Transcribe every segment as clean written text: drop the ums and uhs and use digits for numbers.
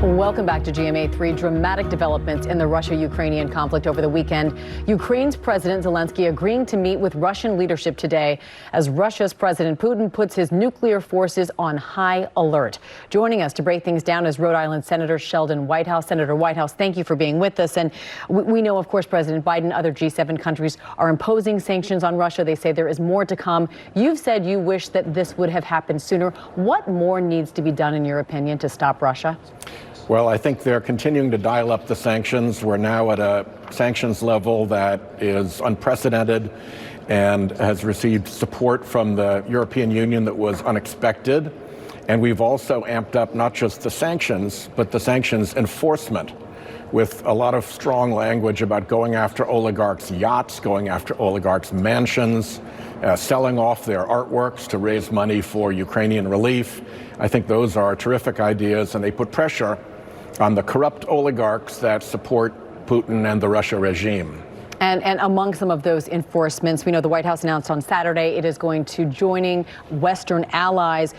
Welcome back to GMA3. Dramatic developments in the Russia-Ukrainian conflict over the weekend. Ukraine's President Zelensky agreeing to meet with Russian leadership today as Russia's President Putin puts his nuclear forces on high alert. Joining us to break things down is Rhode Island Senator Sheldon Whitehouse. Senator Whitehouse, thank you for being with us. And we know, of course, President Biden, other G7 countries are imposing sanctions on Russia. They say there is more to come. You've said you wish that this would have happened sooner. What more needs to be done, in your opinion, to stop Russia? Well, I think they're continuing to dial up the sanctions. We're now at a sanctions level that is unprecedented and has received support from the European Union that was unexpected. And we've also amped up not just the sanctions, but the sanctions enforcement with a lot of strong language about going after oligarchs' yachts, going after oligarchs' mansions, selling off their artworks to raise money for Ukrainian relief. I think those are terrific ideas, and they put pressure on the corrupt oligarchs that support Putin and the Russia regime. And among some of those enforcements, we know the White House announced on Saturday it is going to joining Western allies,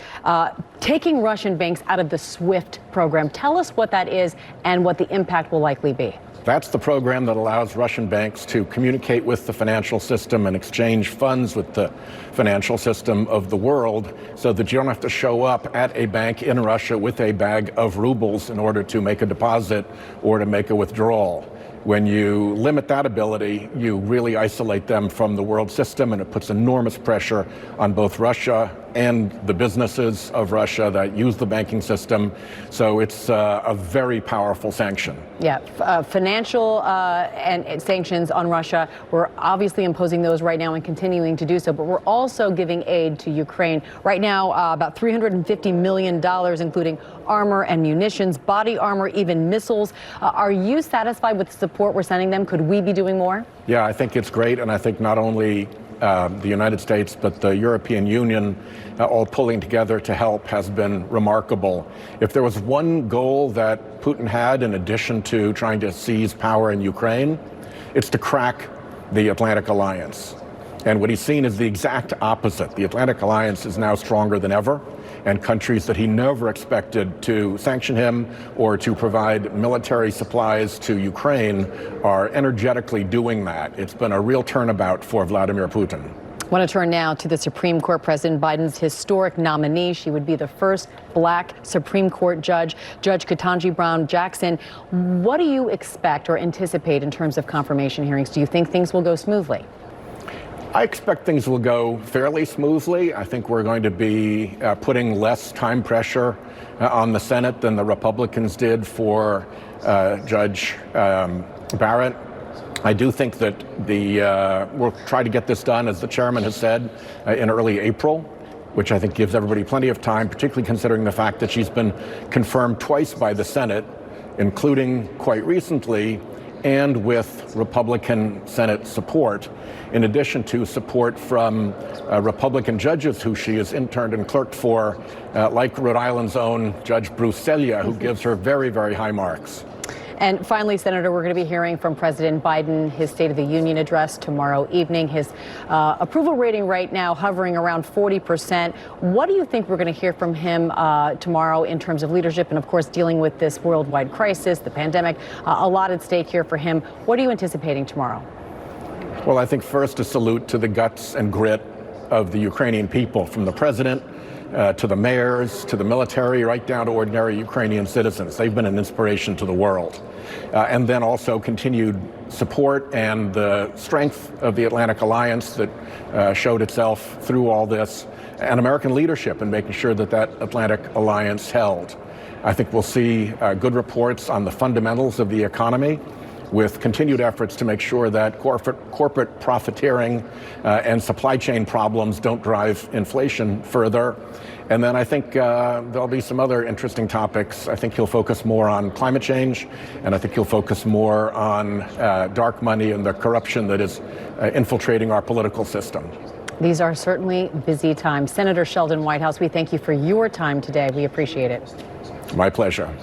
taking Russian banks out of the SWIFT program. Tell us what that is and what the impact will likely be. That's the program that allows Russian banks to communicate with the financial system and exchange funds with the financial system of the world so that you don't have to show up at a bank in Russia with a bag of rubles in order to make a deposit or to make a withdrawal. When you limit that ability, you really isolate them from the world system, and it puts enormous pressure on both Russia and the businesses of Russia that use the banking system. So it's a very powerful sanction. Yeah, financial and sanctions on Russia. We're obviously imposing those right now and continuing to do so, but we're also giving aid to Ukraine. Right now, about $350 million, including armor and munitions, body armor, even missiles. Are you satisfied with the support we're sending them? Could we be doing more? Yeah, I think it's great, and I think not only the United States, but the European Union all pulling together to help has been remarkable. If there was one goal that Putin had, in addition to trying to seize power in Ukraine, it's to crack the Atlantic Alliance. And what he's seen is the exact opposite. The Atlantic Alliance is now stronger than ever, and countries that he never expected to sanction him or to provide military supplies to Ukraine are energetically doing that. It's been a real turnabout for Vladimir Putin. I want to turn now to the Supreme Court. President Biden's historic nominee. She would be the first black Supreme Court judge, Judge Kentanji Brown Jackson. What do you expect or anticipate in terms of confirmation hearings? Do you think things will go smoothly? I expect things will go fairly smoothly. I think we're going to be putting less time pressure on the Senate than the Republicans did for Judge Barrett. I do think that we'll try to get this done, as the chairman has said, in early April, which I think gives everybody plenty of time, particularly considering the fact that she's been confirmed twice by the Senate, including quite recently, and with Republican Senate support, in addition to support from Republican judges who she has interned and clerked for, like Rhode Island's own Judge Bruce Selya, who gives her very, very high marks. And finally, Senator, we're going to be hearing from President Biden, his State of the Union address tomorrow evening. His approval rating right now hovering around 40%. What do you think we're going to hear from him tomorrow in terms of leadership and, of course, dealing with this worldwide crisis, the pandemic? A lot at stake here for him. What are you anticipating tomorrow? Well, I think first a salute to the guts and grit of the Ukrainian people, from the president to the mayors, to the military, right down to ordinary Ukrainian citizens. They've been an inspiration to the world. And then also continued support and the strength of the Atlantic Alliance that showed itself through all this, and American leadership in making sure that that Atlantic Alliance held. I think we'll see good reports on the fundamentals of the economy, with continued efforts to make sure that corporate profiteering and supply chain problems don't drive inflation further. And then I think there'll be some other interesting topics. I think he'll focus more on climate change, and I think he'll focus more on dark money and the corruption that is infiltrating our political system. These are certainly busy times. Senator Sheldon Whitehouse, we thank you for your time today. We appreciate it. My pleasure.